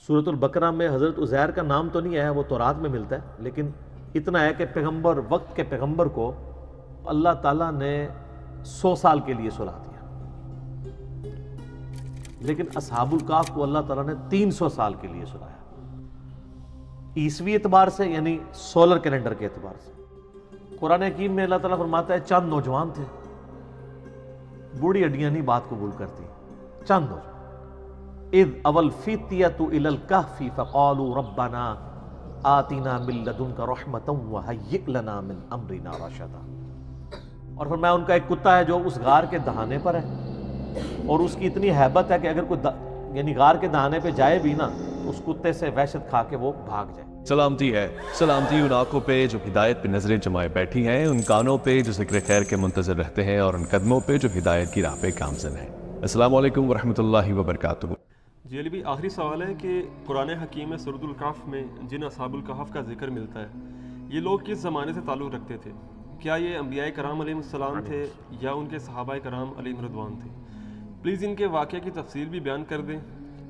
سورۃ البقرہ میں حضرت عزیر کا نام تو نہیں آیا، وہ تورات میں ملتا ہے، لیکن اتنا ہے کہ پیغمبر، وقت کے پیغمبر کو اللہ تعالیٰ نے 100 سال کے لیے سلا دیا، لیکن اصحاب الکہف کو اللہ تعالیٰ نے 300 سال کے لیے سلایا، عیسوی اعتبار سے، یعنی سولر کیلنڈر کے اعتبار سے۔ قرآن حکیم میں اللہ تعالیٰ فرماتا ہے چند نوجوان تھے، بوڑھی ہڈیاں نہیں بات قبول کرتی، چند نوجوان، اذ اول فتیۃ الی الکہف فقالوا ربنا آتنا من لدنک رحمۃ وہیئ لنا من امرنا رشدا۔ اور فرمایا ان کا ایک کتا ہے جو اس غار کے دہانے پر ہے، اور اس کی اتنی ہیبت ہے کہ اگر کوئی یعنی غار کے دہانے پہ جائے بھی نا تو اس کتے سے وحشت کھا کے وہ بھاگ جائے۔ سلامتی ہے، سلامتی ان آنکھوں پہ جو ہدایت پہ نظریں جمائے بیٹھی ہیں، ان کانوں پہ جو ذکر خیر کے منتظر رہتے ہیں، اور ان قدموں پہ جو ہدایت کی راہ پہ گامزن ہیں۔ السلام علیکم ورحمۃ اللہ وبرکاتہ۔ جی علی بھی آخری سوال ہے کہ قرآن حکیم میں سورۃ الکہف میں جن اصحاب الکہف کا ذکر ملتا ہے، یہ لوگ کس زمانے سے تعلق رکھتے تھے؟ کیا یہ انبیاء کرام علیہ السلام تھے یا ان کے صحابہ کرام علیہم رضوان تھے؟ پلیز ان کے واقعے کی تفصیل بھی بیان کر دیں،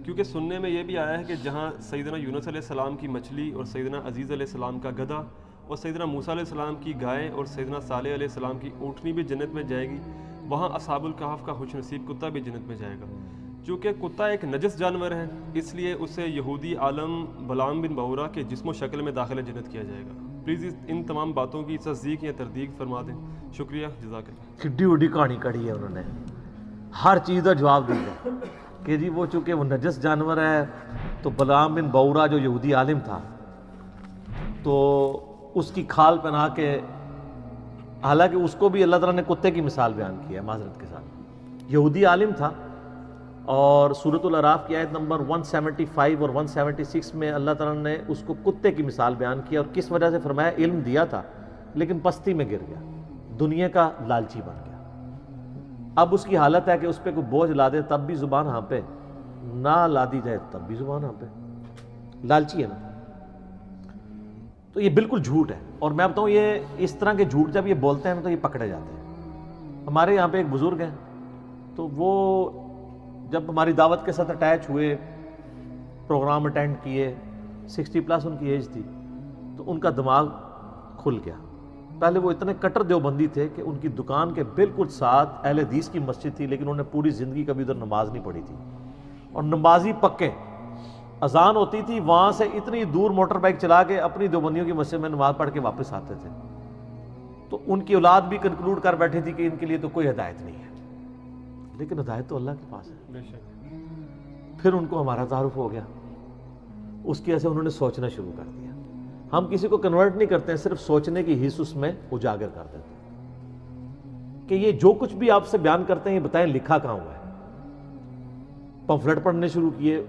کیونکہ سننے میں یہ بھی آیا ہے کہ جہاں سیدنا یونس علیہ السلام کی مچھلی اور سیدنا عزیز علیہ السلام کا گدھا اور سیدنا موسیٰ علیہ السلام کی گائے اور سیدنا صالح علیہ السلام کی اونٹنی بھی جنت میں جائے گی، وہاں اصحاب الکہف کا خوش نصیب کتا بھی جنت میں جائے گا۔ چونکہ کتا ایک نجس جانور ہے، اس لیے اسے یہودی عالم بلعام بن بعورہ کے جسم و شکل میں داخل جنت کیا جائے گا۔ پلیز ان تمام باتوں کی تصدیق یا تردید فرما دیں، شکریہ، جزاک اللہ۔ کڈی وڈی کہانی کڑی ہے انہوں نے، ہر چیز کا جواب دیا کہ جی وہ چونکہ وہ نجس جانور ہے تو بلعام بن بعورہ جو یہودی عالم تھا تو اس کی کھال پہنا کے، حالانکہ اس کو بھی اللہ تعالیٰ نے کتے کی مثال بیان کی ہے معذرت کے ساتھ، یہودی عالم تھا، اور سورۃ الاعراف کی آیت نمبر 175 اور 176 میں اللہ تعالیٰ نے اس کو کتے کی مثال بیان کیا، اور کس وجہ سے فرمایا؟ علم دیا تھا لیکن پستی میں گر گیا، دنیا کا لالچی بن گیا۔ اب اس کی حالت ہے کہ اس پہ کوئی بوجھ لا دے تب بھی زبان ہانپے، نہ لا دی جائے تب بھی زبان ہانپے، لالچی ہے نا۔ تو یہ بالکل جھوٹ ہے، اور میں بتاؤں یہ اس طرح کے جھوٹ جب یہ بولتے ہیں تو یہ پکڑے جاتے ہیں۔ ہمارے یہاں پہ ایک بزرگ ہیں، تو وہ جب ہماری دعوت کے ساتھ اٹیچ ہوئے، پروگرام اٹینڈ کیے، 60+ ان کی ایج تھی، تو ان کا دماغ کھل گیا۔ پہلے وہ اتنے کٹر دیوبندی تھے کہ ان کی دکان کے بالکل ساتھ اہل حدیث کی مسجد تھی، لیکن انہوں نے پوری زندگی کبھی ادھر نماز نہیں پڑھی تھی، اور نمازی پکے، اذان ہوتی تھی وہاں سے اتنی دور موٹر بائک چلا کے اپنی دیوبندیوں کی مسجد میں نماز پڑھ کے واپس آتے تھے۔ تو ان کی اولاد بھی کنکلوڈ کر بیٹھی تھی کہ ان کے لیے تو کوئی ہدایت نہیں ہے، لیکن ہدایت تو اللہ کے پاس ہے۔ بے شک۔ پھر ان کو ہمارا تعارف ہو گیا، اس کی وجہ سے انہوں نے سوچنا شروع کر دیا۔ ہم کسی کو کنورٹ نہیں کرتے ہیں، صرف سوچنے کی حص اس میں اجاگر کر دیتے ہیں کہ یہ جو کچھ بھی آپ سے بیان کرتے ہیں یہ بتائیں لکھا کہاں ہوا ہے۔ پمفلٹ پڑھنے شروع کیے،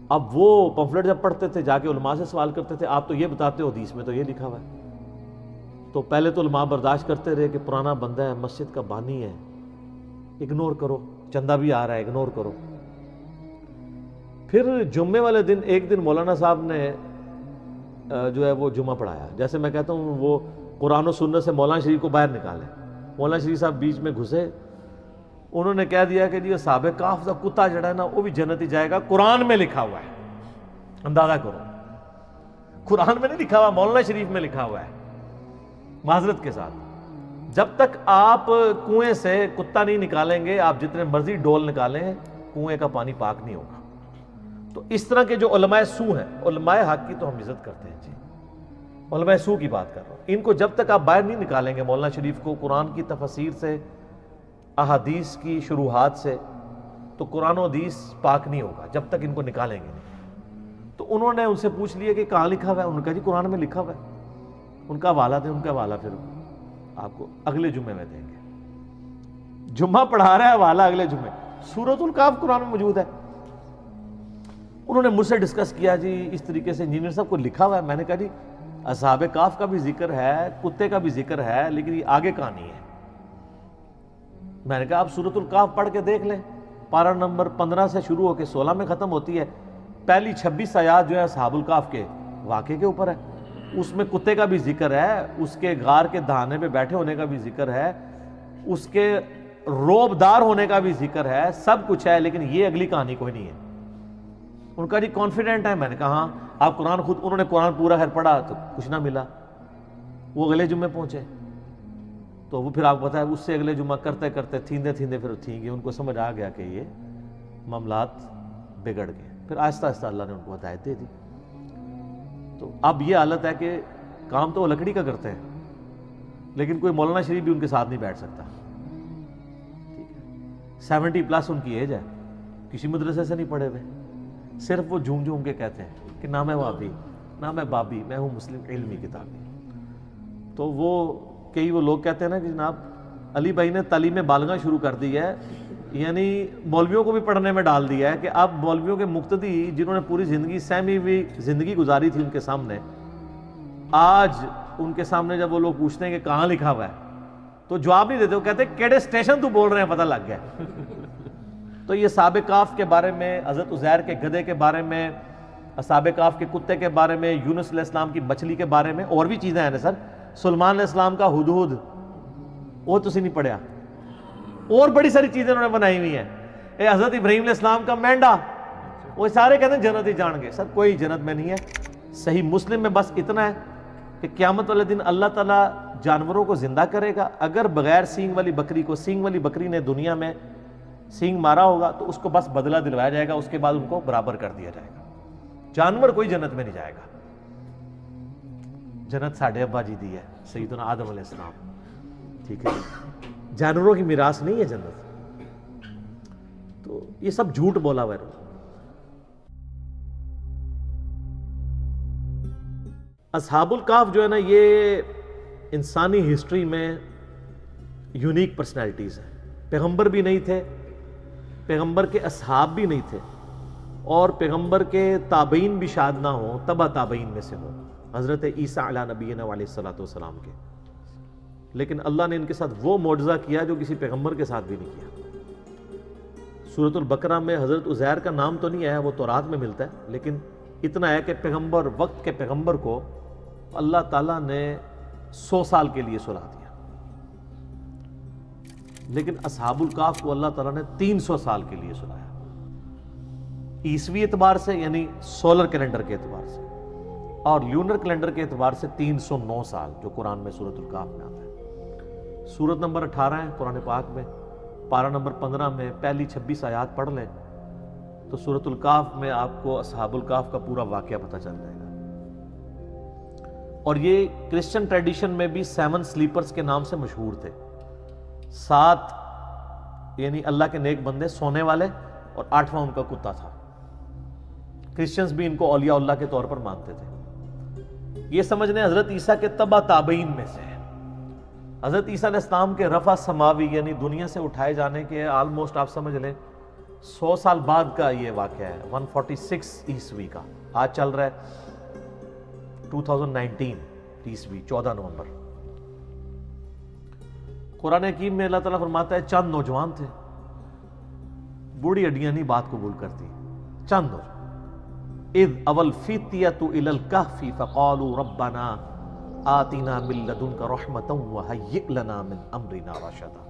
اب وہ پمفلٹ جب پڑھتے تھے جا کے علماء سے سوال کرتے تھے، آپ تو یہ بتاتے ہو حدیث میں تو یہ لکھا ہوا ہے۔ تو پہلے تو علماء برداشت کرتے رہے کہ پرانا بندہ ہے، مسجد کا بانی ہے، اگنور کرو، چندہ بھی آ رہا ہے، اگنور کرو۔ پھر جمعے والے دن ایک دن مولانا صاحب نے جو ہے وہ جمعہ پڑھایا، جیسے میں کہتا ہوں وہ قرآن و سنت سے مولانا شریف کو باہر نکالے، مولانا شریف صاحب بیچ میں گھسے، انہوں نے کہہ دیا کہ جی اصحاب کہف کا کتا جڑا ہے نا وہ بھی جنت ہی جائے گا، قرآن میں لکھا ہوا ہے۔ اندازہ کرو، قرآن میں نہیں لکھا ہوا، مولانا شریف میں لکھا ہوا ہے۔ معذرت کے ساتھ، جب تک آپ کنویں سے کتا نہیں نکالیں گے، آپ جتنے مرضی ڈول نکالیں، کنویں کا پانی پاک نہیں ہوگا۔ تو اس طرح کے جو علماء سو ہیں، علماء حق کی تو ہم عزت کرتے ہیں جی، علماء سو کی بات کر رہا ہوں، ان کو جب تک آپ باہر نہیں نکالیں گے مولانا شریف کو قرآن کی تفسیر سے، احادیث کی شروحات سے، تو قرآن و حدیث پاک نہیں ہوگا جب تک ان کو نکالیں گے نہیں۔ تو انہوں نے ان سے پوچھ لیا کہ کہاں لکھا ہوا ہے، انہوں نے کہا جی قرآن میں لکھا ہوا ہے۔ ان کا حوالہ دیں، ان کا حوالہ پھر آپ کو اگلے جمعے میں دیں گے۔ جمعہ پڑھا رہا ہے، حوالہ اگلے جمعے، سورۃ الکہف قرآن میں موجود ہے۔ انہوں نے مجھ سے ڈسکس کیا جی اس طریقے سے انجینئر صاحب کو لکھا ہوا ہے۔ میں نے کہا جی اصحاب کہف کا بھی ذکر ہے، کتے کا بھی ذکر ہے، لیکن یہ آگے کہانی ہے۔ میں نے کہا آپ سورۃ الکہف پڑھ کے دیکھ لیں، پارہ نمبر 15 سے شروع ہو کے 16 میں ختم ہوتی ہے، پہلی 26 آیات جو ہے اصحاب الکہف کے واقعے کے اوپر ہے، اس میں کتے کا بھی ذکر ہے، اس کے غار کے دہانے پہ بیٹھے ہونے کا بھی ذکر ہے، اس کے روب دار ہونے کا بھی ذکر ہے، سب کچھ ہے، لیکن یہ اگلی کہانی کوئی نہیں ہے۔ ان کا جی کانفیڈنٹ ہے. میں نے کہا ہاں آپ قرآن خود, انہوں نے قرآن پورا خیر پڑھا تو کچھ نہ ملا, وہ اگلے جمعے پہنچے تو وہ پھر آپ کو پتا ہے اس سے اگلے جمعہ کرتے کرتے تھیندے پھر تھیں گے, ان کو سمجھ آ گیا کہ یہ معاملات بگڑ گئے. پھر آہستہ آہستہ اللہ نے ان کو ہدایت دے دی. تو اب یہ حالت ہے کہ کام تو وہ لکڑی کا کرتے ہیں, لیکن کوئی مولانا شریف بھی ان کے ساتھ نہیں بیٹھ سکتا. ٹھیک ہے, 70+ ان کی ایج ہے, کسی مدرسے سے نہیں پڑھے ہوئے, صرف وہ جھوم کے کہتے ہیں کہ نہ میں وابی نہ میں بابی, میں ہوں مسلم علمی کتابی. تو وہ کئی وہ لوگ کہتے ہیں نا کہ جناب علی بھائی نے تعلیم بالغاں شروع کر دی ہے, یعنی مولویوں کو بھی پڑھنے میں ڈال دیا ہے کہ اب مولویوں کے مقتدی جنہوں نے پوری زندگی سہمی ہوئی زندگی گزاری تھی ان کے سامنے, آج ان کے سامنے جب وہ لوگ پوچھتے ہیں کہ کہاں لکھا ہوا ہے تو جواب نہیں دیتے, وہ کہتے ہیں کیڑے اسٹیشن تو بول رہے ہیں, پتہ لگ گیا. تو یہ اصحاب کہف کے بارے میں, حضرت عزیر کے گدھے کے بارے میں, اصحاب کہف کے کتے کے بارے میں, یونس علیہ السلام کی مچھلی کے بارے میں, اور بھی چیزیں ہیں نا سر. سلیمان علیہ السلام کا ہدہد, وہ تو نہیں پڑھیا, اور بڑی ساری چیزیں انہوں نے بنائی ہوئی ہیں. حضرت ابراہیم علیہ السلام کا مینڈا, وہ سارے کہتے ہیں جنت ہی جان گے. سر کوئی جنت میں نہیں ہے. صحیح مسلم میں بس اتنا ہے کہ قیامت والے دن اللہ تعالیٰ جانوروں کو زندہ کرے گا. اگر بغیر سینگ والی بکری کو سینگ والی بکری نے دنیا میں سینگ مارا ہوگا تو اس کو بس بدلہ دلوایا جائے گا, اس کے بعد ان کو برابر کر دیا جائے گا. جانور کوئی جنت میں نہیں جائے گا. جنت ساڑھے ابا جی دی ہے, سیدنا آدم علیہ السلام. ٹھیک ہے, جانوروں کی میراث نہیں ہے جنت. تو یہ سب جھوٹ بولا ہوا ہے. اصحاب الکہف جو ہے نا, یہ انسانی ہسٹری میں یونیک پرسنالٹیز ہیں. پیغمبر بھی نہیں تھے, پیغمبر کے اصحاب بھی نہیں تھے, اور پیغمبر کے تابعین بھی شاید نہ ہوں, تبع تابعین میں سے ہوں, حضرت عیسیٰ علیہ نبینا علیہ السلام کے. لیکن اللہ نے ان کے ساتھ وہ معجزہ کیا جو کسی پیغمبر کے ساتھ بھی نہیں کیا. سورۃ البقرہ میں حضرت عزیر کا نام تو نہیں ہے, وہ تورات میں ملتا ہے, لیکن اتنا ہے کہ پیغمبر, وقت کے پیغمبر کو اللہ تعالیٰ نے 100 سال کے لیے سلا دیا. لیکن اصحاب الکہف کو اللہ تعالیٰ نے 300 سال کے لیے سلایا. عیسوی اعتبار سے یعنی سولر کیلنڈر کے اعتبار سے, اور لیونر کیلنڈر کے اعتبار سے 309 سال, جو قرآن میں سورۃ الکہف میں آتا ہے. سورت نمبر 18 ہے قرآن پاک میں, پارہ نمبر 15 میں پہلی 26 آیات پڑھ لیں تو سورۃ الکہف میں آپ کو اصحاب الکہف کا پورا واقعہ پتہ چل جائے گا. اور یہ کرسچن ٹریڈیشن میں بھی 7 سلیپرز کے نام سے مشہور تھے. 7 یعنی اللہ کے نیک بندے سونے والے, اور 8واں ان کا کتا تھا. کرسچنز بھی ان کو اولیاء اللہ کے طور پر مانتے تھے. یہ سمجھ لیں حضرت عیسیٰ کے تبع تابعین میں سے ہے. حضرت عیسیٰ علیہ السلام کے رفع سماوی یعنی دنیا سے اٹھائے جانے کے آلموسٹ آپ سمجھ لیں 100 سال بعد کا یہ واقعہ ہے. 146 عیسوی کا, آج چل رہا ہے 2019 عیسوی 14 نومبر. قرآن حکیم میں اللہ تعالیٰ فرماتا ہے چند نوجوان تھے, بوڑھی ہڈیاں نہیں بات قبول کرتی, چند نوجوان. اذ اول فتیۃ الی الکہف فقالوا ربنا آتنا من لدنک رحمۃ وہیئ لنا من امرنا رشدا.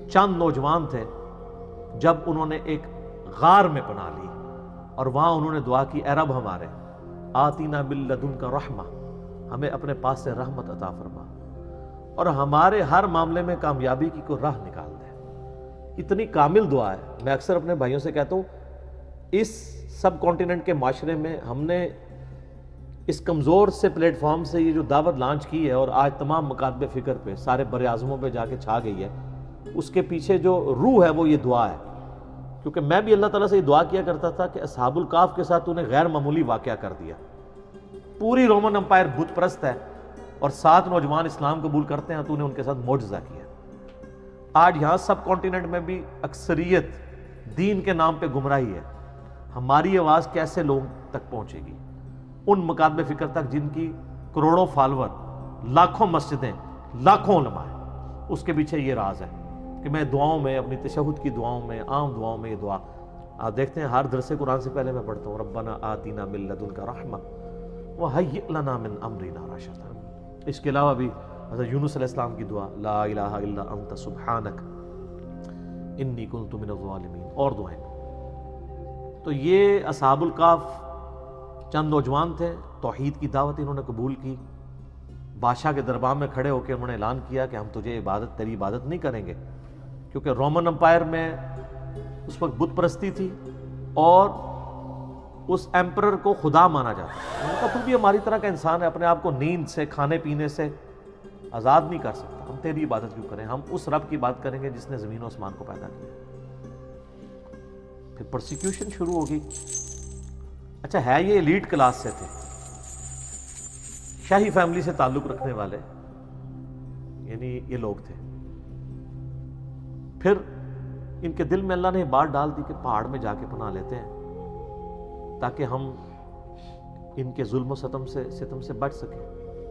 چند نوجوان تھے جب انہوں نے ایک غار میں پناہ لی, اور وہاں انہوں نے دعا کی, اے رب ہمارے آتنا من لدنک رحمہ, ہمیں اپنے پاس سے رحمت عطا فرما, اور ہمارے ہر معاملے میں کامیابی کی کوئی راہ نکال دے. اتنی کامل دعا ہے. میں اکثر اپنے بھائیوں سے کہتا ہوں, اس سب کانٹیننٹ کے معاشرے میں ہم نے اس کمزور سے پلیٹ فارم سے یہ جو دعوت لانچ کی ہے, اور آج تمام مکاتب فکر پہ سارے بر اعظموں پہ جا کے چھا گئی ہے, اس کے پیچھے جو روح ہے وہ یہ دعا ہے. کیونکہ میں بھی اللہ تعالیٰ سے یہ دعا کیا کرتا تھا کہ اصحاب الکہف کے ساتھ تو نے غیر معمولی واقعہ کر دیا. پوری رومن امپائر بت پرست ہے, اور 7 نوجوان اسلام قبول کرتے ہیں, تو نے ان کے ساتھ معجزہ کیا. آج یہاں سب کانٹیننٹ میں بھی اکثریت دین کے نام پہ گمراہی ہے. ہماری آواز کیسے لوگ تک پہنچے گی؟ ان مکاتب فکر تک جن کی کروڑوں فالور, لاکھوں مسجدیں, لاکھوں علماء ہیں. اس کے پیچھے یہ راز ہے کہ میں دعاؤں میں, اپنی تشہد کی دعاؤں میں, عام دعاؤں میں یہ دعا آپ دیکھتے ہیں ہر درس قرآن سے پہلے میں پڑھتا ہوں, ربنا آتینا من لدنک رحمہ وہیئ لنا من امرنا رشدا. اس کے علاوہ بھی حضرت یونس علیہ السلام کی دعا, لا الہ الا انت سبحانک انی کنت من الظالمین, اور دعائیں. تو یہ اصحاب الکہف چند نوجوان تھے، توحید کی دعوت انہوں نے قبول کی، بادشاہ کے دربار میں کھڑے ہو کے انہوں نے اعلان کیا کہ ہم تیری عبادت نہیں کریں گے، کیونکہ رومن امپائر میں اس وقت بت پرستی تھی اور اس ایمپرر کو خدا مانا جاتا ہے۔ انہوں نے کہا تو بھی ہماری طرح کا انسان ہے، اپنے آپ کو نیند سے، کھانے پینے سے آزاد نہیں کر سکتا، ہم تیری عبادت کیوں کریں، ہم اس رب کی بات کریں گے جس نے زمین و آسمان کو پیدا کیا۔ پھر پرسیکیوشن شروع ہوگی۔ اچھا ہے یہ ایلیٹ کلاس سے تھے، شاہی فیملی سے تعلق رکھنے والے، یعنی یہ لوگ تھے۔ پھر ان کے دل میں اللہ نے بات ڈال دی کہ پہاڑ میں جا کے پناہ لیتے ہیں تاکہ ہم ان کے ظلم و ستم سے بچ سکیں۔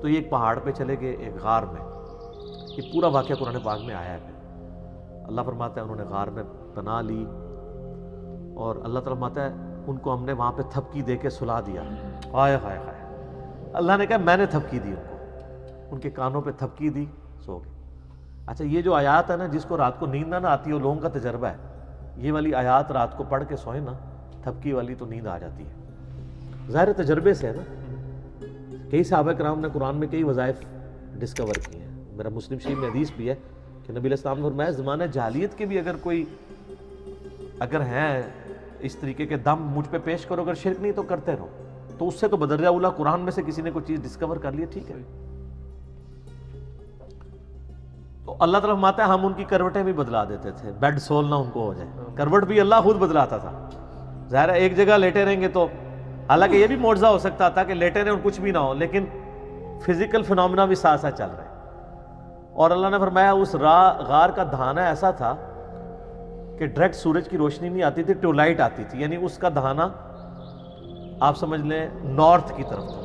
تو یہ ایک پہاڑ پہ چلے گئے، ایک غار میں۔ یہ پورا واقعہ قرآن پاک میں آیا ہے۔ اللہ فرماتا ہے انہوں نے غار میں پناہ لی، اور اللہ تعالیٰ فرماتا ہے ان کو ہم نے وہاں پہ تھپکی دے کے سلا دیا۔ ہائے ہائے ہائے، اللہ نے کہا میں نے تھپکی دی ان کو، ان کے کانوں پہ تھپکی دی، سو گئے۔ اچھا یہ جو آیات ہے نا، جس کو رات کو نیند نہ آتی ہے وہ لوگوں کا تجربہ ہے، یہ والی آیات رات کو پڑھ کے سوئیں نا، تھپکی والی تو نیند آ جاتی ہے، ظاہر تجربے سے ہے نا۔ کئی صحابہ کرام نے قرآن میں کئی وظائف ڈسکور کیے ہیں۔ میرا مسلم شریف میں حدیث بھی ہے کہ نبی علیہ السلام نے فرمایا زمانہ جاہلیت کے بھی اگر ہیں اس طریقے کے دم مجھ پہ پیش کرو، اگر شرک نہیں تو کرتے رہو، تو اس سے تو بدرجہ اولا قرآن میں سے کسی نے کوئی چیز ڈسکور کر لی، ٹھیک ہے۔ تو اللہ تعالیٰ فرماتا ہے ہم ان کی کروٹیں بھی بدلا دیتے تھے، بیڈ سول نہ ان کو ہو جائے، کروٹ بھی اللہ خود بدلاتا تھا۔ ظاہر ہے ایک جگہ لیٹے رہیں گے تو، حالانکہ یہ بھی معجزہ ہو سکتا تھا کہ لیٹے رہیں اور کچھ بھی نہ ہو، لیکن فزیکل فنومینا بھی ساتھ ساتھ چل رہے ہیں۔ اور اللہ نے فرمایا اس غار کا دہانہ ایسا تھا کہ ڈائریکٹ سورج کی روشنی نہیں آتی تھی، ٹیوب لائٹ آتی تھی، یعنی اس کا دہانہ آپ سمجھ لیں نارتھ کی طرف تھا،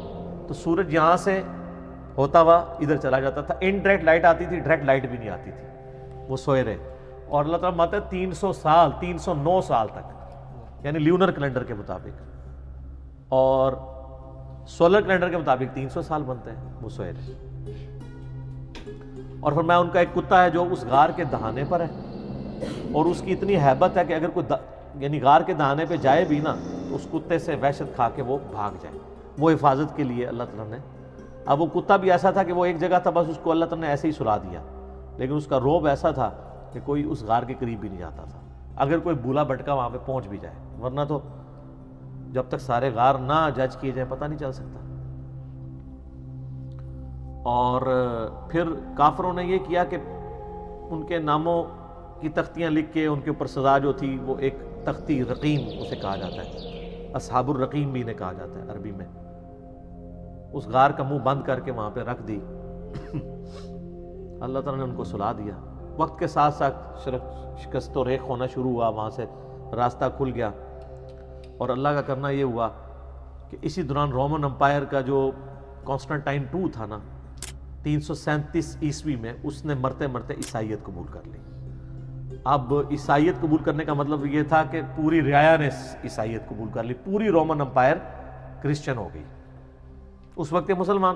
تو سورج یہاں سے ہوتا ہوا ادھر چلا جاتا تھا، انڈائریکٹ لائٹ آتی تھی، ڈائریکٹ لائٹ بھی نہیں آتی تھی، وہ سوئے رہے۔ اور اللہ تعالیٰ ماتا ہے 309 سال تک، یعنی لیونر کیلنڈر کے مطابق، اور سولر کیلنڈر کے مطابق 300 سال بنتے ہیں، وہ سوئے رہے۔ اور فرمایا ان کا ایک کتا ہے جو اس غار کے دہانے پر ہے، اور اس کی اتنی ہیبت ہے کہ اگر کوئی یعنی غار کے دہانے پہ جائے بھی نا تو اس کتے سے وحشت کھا کے وہ بھاگ جائے، وہ حفاظت کے لیے اللہ تعالیٰ نے۔ اب وہ کتا بھی ایسا تھا کہ وہ ایک جگہ تھا، بس اس کو اللہ تعالیٰ نے ایسے ہی سلا دیا، لیکن اس کا روب ایسا تھا کہ کوئی اس غار کے قریب بھی نہیں جاتا تھا، اگر کوئی بولا بھٹکا وہاں پہ پہنچ بھی جائے، ورنہ تو جب تک سارے غار نہ جج کیے جائیں پتہ نہیں چل سکتا۔ اور پھر کافروں نے یہ کیا کہ ان کے ناموں کی تختیاں لکھ کے ان کے اوپر سزا جو تھی، وہ ایک تختی رقیم اسے کہا جاتا ہے، اصحاب الرقیم بھی انہیں کہا جاتا ہے عربی میں، اس غار کا منہ بند کر کے وہاں پہ رکھ دی۔ اللہ تعالیٰ نے ان کو سلا دیا۔ وقت کے ساتھ ساتھ شکست و ریخ ہونا شروع ہوا، وہاں سے راستہ کھل گیا، اور اللہ کا کرنا یہ ہوا کہ اسی دوران رومن امپائر کا جو کانسٹنٹائن II تھا نا 337 عیسوی میں، اس نے مرتے مرتے عیسائیت قبول کر لی۔ اب عیسائیت قبول کرنے کا مطلب یہ تھا کہ پوری رعایا نے عیسائیت قبول کر لی، پوری رومن امپائر کرسچن ہو گئی اس وقت مسلمان۔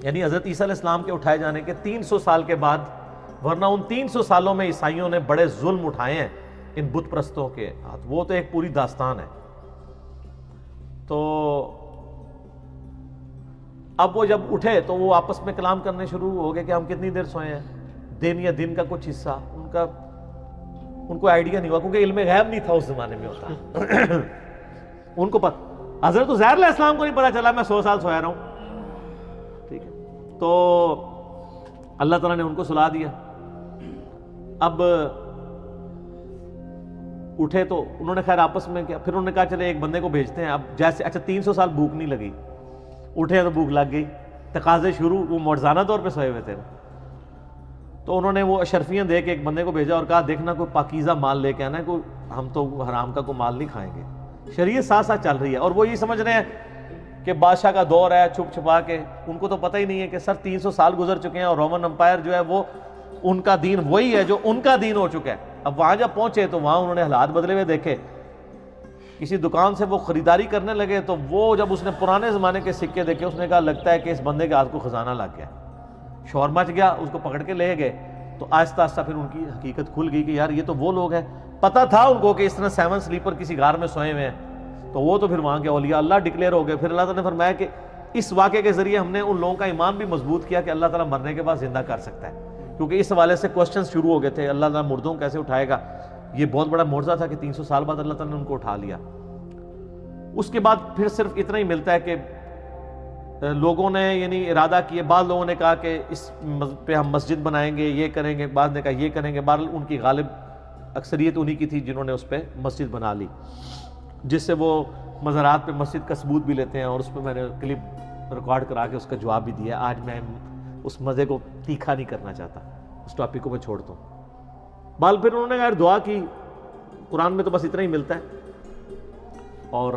یعنی حضرت عیسیٰ علیہ السلام کے اٹھائے جانے کے 300 سال کے بعد، ورنہ ان 300 سالوں میں عیسائیوں نے بڑے ظلم اٹھائے ہیں ان بت پرستوں کے ہاتھ، وہ تو ایک پوری داستان ہے۔ تو اب وہ جب اٹھے تو وہ آپس میں کلام کرنے شروع ہو گئے کہ ہم کتنی دیر سوئے ہیں، دن یا دن کا کچھ حصہ، ان کو آئیڈیا نہیں ہوا، کیونکہ علم غیب نہیں تھا اس زمانے میں ہوتا۔ ان کو پتہ، حضرت عزیر علیہ السلام کو نہیں پتا چلا میں 100 سال سویا رہا ہوں، ٹھیک ہے۔ تو اللہ تعالیٰ نے ان کو سلا دیا۔ اب اٹھے تو انہوں نے خیر آپس میں کیا، پھر انہوں نے کہا چلے ایک بندے کو بھیجتے ہیں۔ اب جیسے اچھا 300 سال بھوک نہیں لگی، اٹھے تو بھوک لگ گئی، تقاضے شروع، وہ معجزانہ طور پہ سوئے ہوئے تھے، تو انہوں نے وہ اشرفیاں دے کے ایک بندے کو بھیجا اور کہا دیکھنا کوئی پاکیزہ مال لے کے آنا ہے، کوئی ہم تو حرام کا کوئی مال نہیں کھائیں گے۔ شریعت ساتھ ساتھ چل رہی ہے، اور وہ یہ سمجھ رہے ہیں کہ بادشاہ کا دور ہے، چھپ چھپا کے، ان کو تو پتہ ہی نہیں ہے کہ سر 300 سال گزر چکے ہیں، اور رومن امپائر جو ہے وہ ان کا دین وہی ہے جو ان کا دین ہو چکا ہے۔ اب وہاں جب پہنچے تو وہاں انہوں نے حالات بدلے ہوئے دیکھے، کسی دکان سے وہ خریداری کرنے لگے تو وہ جب اس نے پرانے زمانے کے سکے دیکھے، اس نے کہا لگتا ہے کہ اس بندے کے ہاتھ کو خزانہ لگ گیا، شور مچ گیا، اس کو پکڑ کے لے گئے۔ تو آہستہ آہستہ پھر ان کی حقیقت کھل گئی کہ یار یہ تو وہ لوگ ہیں پتہ تھا ان کو کہ اس طرح 7 سلیپر کسی غار میں سوئے ہوئے ہیں، تو وہ تو پھر وہاں کے اولیاء اللہ ڈکلیئر ہو گئے. پھر اللہ تعالیٰ نے فرمایا کہ اس واقعے کے ذریعے ہم نے ان لوگوں کا ایمان بھی مضبوط کیا کہ اللہ تعالیٰ مرنے کے بعد زندہ کر سکتا ہے، کیونکہ اس حوالے سے کوسچنز شروع ہو گئے تھے، اللہ تعالیٰ مردوں کو کیسے اٹھائے گا. یہ بہت بڑا معجزہ تھا کہ 300 سال بعد اللہ تعالیٰ نے ان کو اٹھا لیا. اس کے بعد پھر صرف اتنا ہی ملتا ہے کہ لوگوں نے یعنی ارادہ کیے، بعض لوگوں نے کہا کہ اس پہ ہم مسجد بنائیں گے، یہ کریں گے، بعض نے کہا یہ کریں گے. بہرحال ان کی غالب اکثریت انہی کی تھی جنہوں نے اس پہ مسجد بنا لی، جس سے وہ مزارات پہ مسجد کا ثبوت بھی لیتے ہیں، اور اس پہ میں نے کلپ ریکارڈ کرا کے اس کا جواب بھی دیا. آج میں اس مزے کو تیکھا نہیں کرنا چاہتا، اس ٹاپک کو میں چھوڑتا ہوں. بال پھر انہوں نے کہا دعا کی، قرآن میں تو بس اتنا ہی ملتا ہے، اور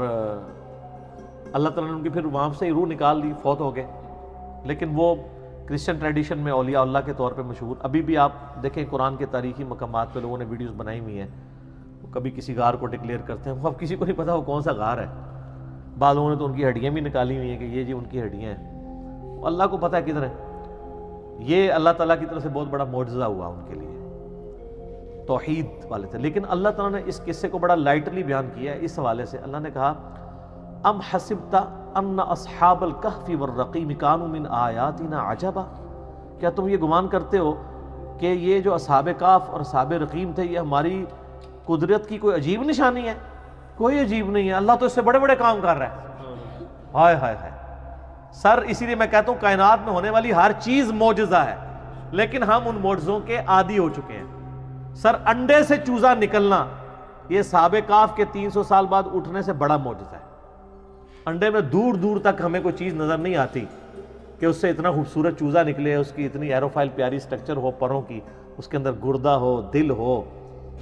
اللہ تعالیٰ نے ان کی پھر وہاں سے روح نکال لی، فوت ہو گئے. لیکن وہ کرسچن ٹریڈیشن میں اولیاء اللہ کے طور پہ مشہور. ابھی بھی آپ دیکھیں قرآن کے تاریخی مقامات پہ لوگوں نے ویڈیوز بنائی ہوئی ہیں، وہ کبھی کسی غار کو ڈکلیئر کرتے ہیں، وہ اب کسی کو نہیں پتا وہ کون سا غار ہے. بعض لوگوں نے تو ان کی ہڈیاں بھی نکالی ہوئی ہیں کہ یہ جی ان کی ہڈیاں ہیں، اللہ کو پتہ ہے کدھر ہے. یہ اللہ تعالیٰ کی طرف سے بہت بڑا معجزہ ہوا ان کے لیے، توحید والے تھے. لیکن اللہ تعالیٰ نے اس قصے کو بڑا لائٹلی بیان کیا ہے. اس حوالے سے اللہ نے کہا ام حسبت ان اصحاب الکہف والرقیم کانوا من آیاتنا عجبا، کیا تم یہ گمان کرتے ہو کہ یہ جو اصحاب کہف اور اصحاب رقیم تھے یہ ہماری قدرت کی کوئی عجیب نشانی ہے؟ کوئی عجیب نہیں ہے، اللہ تو اس سے بڑے بڑے کام کر رہا ہے. ہائے ہائے ہائے سر، اسی لیے میں کہتا ہوں کائنات میں ہونے والی ہر چیز معجزہ ہے، لیکن ہم ان معجزوں کے عادی ہو چکے ہیں. سر، انڈے سے چوزا نکلنا یہ اصحاب کہف کے 300 سال بعد اٹھنے سے بڑا معجزہ ہے. انڈے میں دور دور تک ہمیں کوئی چیز نظر نہیں آتی کہ اس سے اتنا خوبصورت چوزا نکلے، اس کی اتنی ایروفائل پیاری سٹرکچر ہو پروں کی، اس کے اندر گردہ ہو، دل ہو.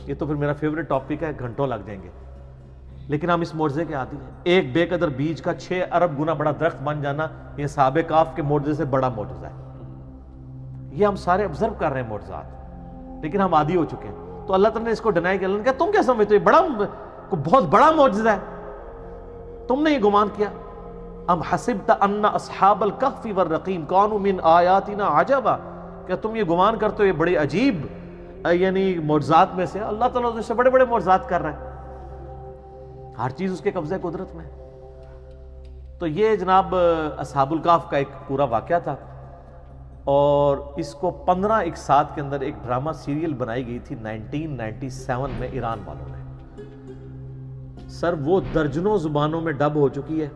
یہ تو پھر میرا فیوریٹ ٹاپک ہے، گھنٹوں لگ جائیں گے. لیکن ہم اس معجزے کے عادی ہیں. ایک بے قدر بیج کا 6 ارب گنا بڑا درخت بن جانا یہ اصحاب کہف کے معجزے سے بڑا معجزہ ہے. یہ ہم سارے آبزرو کر رہے ہیں معجزات، لیکن ہم عادی ہو چکے ہیں. تو اللہ تعالیٰ نے اس کو ڈینائی کیا. اللہ نے کہا تم کیا سمجھتے ہو بہت بڑا معجزہ ہے، تم نے یہ گمان کیا. ام حسبت ان اصحاب الکہف والرقیم کانوا من آیاتنا عجبا، کیا تم یہ گمان کرتے ہو یہ بڑے عجیب یعنی معجزات میں سے؟ اللہ تعالیٰ اس سے بڑے بڑے معجزات کر رہا ہے، ہر چیز اس کے قبضہ قدرت میں. تو یہ جناب اصحاب الکہف کا ایک پورا واقعہ تھا، اور اس کو 15 ایک ساتھ کے اندر ایک ڈرامہ سیریل بنائی گئی تھی 1997 میں ایران والوں نے. سر وہ درجنوں زبانوں میں ڈب ہو چکی ہے،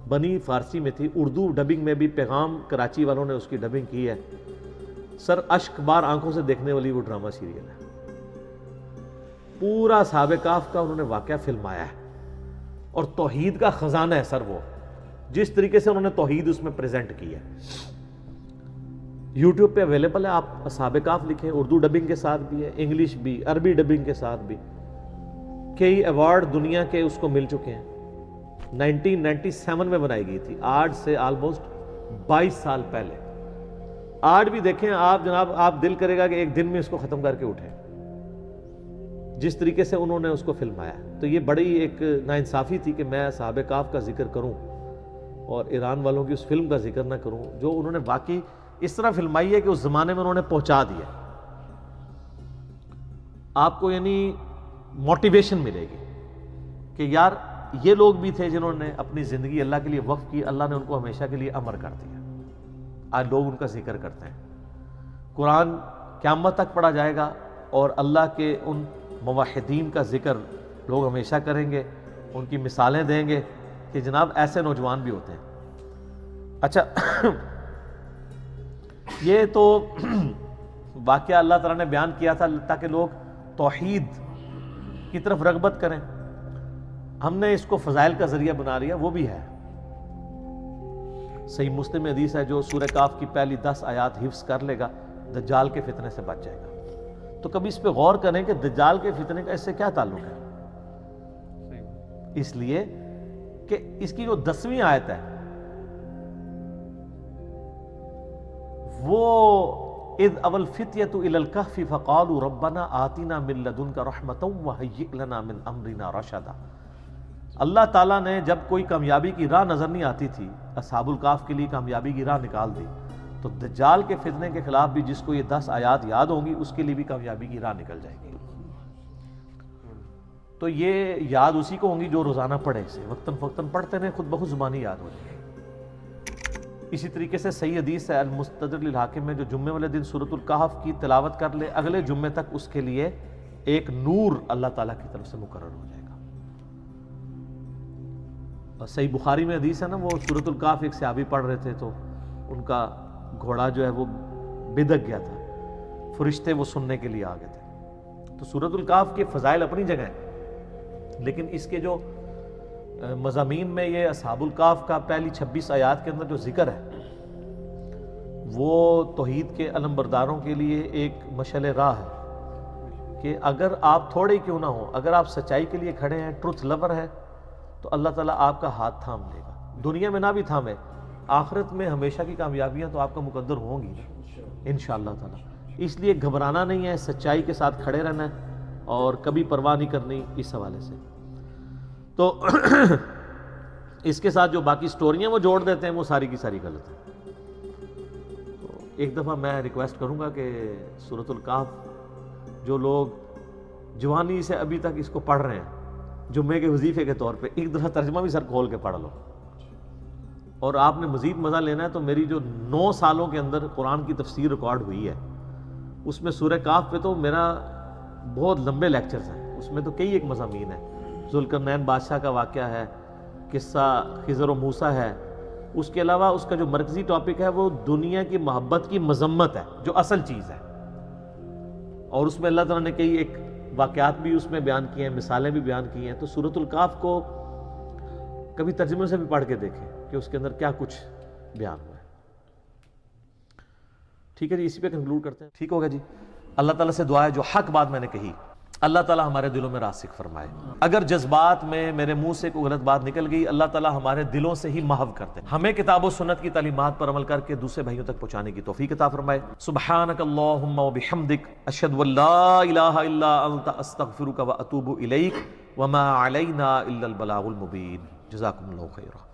بنی فارسی میں تھی، اردو ڈبنگ میں بھی پیغام کراچی والوں نے اس کی ڈبنگ کی ہے. سر اشک بار آنکھوں سے دیکھنے والی وہ ڈرامہ سیریل ہے. پورا اصحاب کہف کا انہوں نے واقعہ فلمایا ہے، اور توحید کا خزانہ ہے سر وہ، جس طریقے سے انہوں نے توحید اس میں پریزنٹ کی ہے. یوٹیوب پہ اویلیبل ہے، آپ اصحاب کہف لکھیں، اردو ڈبنگ کے ساتھ بھی ہے، انگلش بھی، عربی ڈبنگ کے ساتھ بھی. کئی ایوارڈ دنیا کے اس کو مل چکے ہیں. 1997 میں بنائی گئی تھی، آج سے آلموسٹ 22 سال پہلے. آج بھی دیکھیں آپ جناب، آپ دل کرے گا کہ ایک دن میں اس کو ختم کر کے اٹھیں، جس طریقے سے انہوں نے اس کو فلمایا. تو یہ بڑی ایک ناانصافی تھی کہ میں اصحاب کہف کا ذکر کروں اور ایران والوں کی اس فلم کا ذکر نہ کروں، جو انہوں نے واقعی اس طرح فلمائی ہے کہ اس زمانے میں انہوں نے پہنچا دیا. آپ کو یعنی موٹیویشن ملے گی کہ یار یہ لوگ بھی تھے جنہوں نے اپنی زندگی اللہ کے لیے وقف کی، اللہ نے ان کو ہمیشہ کے لیے امر کر دیا. آج لوگ ان کا ذکر کرتے ہیں. قرآن قیامت تک پڑھا جائے گا، اور اللہ کے ان موحدین کا ذکر لوگ ہمیشہ کریں گے، ان کی مثالیں دیں گے کہ جناب ایسے نوجوان بھی ہوتے ہیں. اچھا یہ تو واقعہ اللہ تعالیٰ نے بیان کیا تھا تاکہ لوگ توحید کی طرف رغبت کریں. ہم نے اس کو فضائل کا ذریعہ بنا لیا، وہ بھی ہے. صحیح مسلم میں حدیث ہے جو سورہ کہف کی پہلی 10 آیات حفظ کر لے گا دجال کے فتنے سے بچ جائے گا. تو کبھی اس پہ غور کریں کہ دجال کے فتنے کا اس سے کیا تعلق ہے. اس لیے کہ اس کی جو 10ویں آیت ہے وہ اذ اول فتیۃ الی الکہف فقالوا ربنا آتنا من لدنک رحمۃ وہیئ لنا من امرنا رشدا. اللہ تعالیٰ نے جب کوئی کامیابی کی راہ نظر نہیں آتی تھی، اصحاب الکہف کے لیے کامیابی کی راہ نکال دی. تو دجال کے فتنے کے خلاف بھی جس کو یہ 10 آیات یاد ہوں گی اس کے لیے بھی کامیابی کی راہ نکل جائے گی. تو یہ یاد اسی کو ہوں گی جو روزانہ پڑھے اسے، وقتاً فوقتاً پڑھتے رہیں، خود بخود زبانی یاد ہو جائے گی۔ اسی طریقے سے صحیح حدیث ہے المستدرک للحاکم میں جو جمعے والے دن سورۃ الکہف کی تلاوت کر لے، اگلے جمعے تک اس کے لیے ایک نور اللہ تعالیٰ کی طرف سے مقرر ہو جائے گا۔ اور صحیح بخاری میں حدیث ہے نا، وہ سورۃ الکہف ایک صحابی پڑھ رہے تھے تو ان کا گھوڑا جو ہے وہ بدک گیا تھا، فرشتے وہ سننے کے لیے آ گئے تھے۔ تو سورۃ الکہف کے فضائل اپنی جگہ ہیں، لیکن اس کے جو مضامین میں یہ اصحاب الکہف کا پہلی 26 آیات کے اندر جو ذکر ہے وہ توحید کے علم برداروں کے لیے ایک مشعل راہ ہے کہ اگر آپ تھوڑے ہی کیوں نہ ہو، اگر آپ سچائی کے لیے کھڑے ہیں، ٹروتھ لور ہیں، تو اللہ تعالیٰ آپ کا ہاتھ تھام لے گا۔ دنیا میں نہ بھی تھامے، آخرت میں ہمیشہ کی کامیابیاں تو آپ کا مقدر ہوں گی انشاءاللہ تعالیٰ۔ اس لیے گھبرانا نہیں ہے، سچائی کے ساتھ کھڑے رہنا ہے اور کبھی پرواہ نہیں کرنی اس حوالے سے۔ تو اس کے ساتھ جو باقی سٹوریاں وہ جوڑ دیتے ہیں وہ ساری کی ساری غلط ہیں۔ تو ایک دفعہ میں ریکویسٹ کروں گا کہ سورۃ الکہف جو لوگ جوانی سے ابھی تک اس کو پڑھ رہے ہیں جمعے کے وظیفے کے طور پہ، ایک دفعہ ترجمہ بھی سر کھول کے پڑھ لو، اور آپ نے مزید مزہ لینا ہے تو میری جو 9 سالوں کے اندر قرآن کی تفسیر ریکارڈ ہوئی ہے اس میں سورہ کہف پہ تو میرا بہت لمبے لیکچرز ہیں، اس میں تو کئی ایک مضامین ہیں۔ ذوالقرنین بادشاہ کا واقعہ ہے، قصہ خضر و موسیٰ ہے، اس کے علاوہ اس کا جو مرکزی ٹاپک ہے وہ دنیا کی محبت کی مذمت ہے جو اصل چیز ہے، اور اس میں اللہ تعالیٰ نے کئی ایک واقعات بھی اس میں بیان کیے ہیں، مثالیں بھی بیان کی ہیں۔ تو سورۃ الکہف کو کبھی ترجمے سے بھی پڑھ کے دیکھیں کہ اس کے اندر کیا کچھ بیان ہوا ہے۔ ٹھیک ہے جی، اسی پہ کنکلوڈ کرتے ہیں۔ ٹھیک ہوگا جی، اللہ تعالیٰ سے دعا ہے جو حق بات میں نے کہی اللہ تعالیٰ ہمارے دلوں میں راسخ فرمائے، اگر جذبات میں میرے منہ سے کوئی غلط بات نکل گئی اللہ تعالیٰ ہمارے دلوں سے ہی محو کر دے، ہمیں کتاب و سنت کی تعلیمات پر عمل کر کے دوسرے بھائیوں تک پہنچانے کی توفیق عطا فرمائے۔ سبحانک اللہم و بحمدک، اشہد ان لا الہ الا انت، استغفرک و اتوب الیک، وما علینا الا البلاغ المبین۔ جزاکم اللہ خیرا،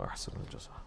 احسن الجزاء۔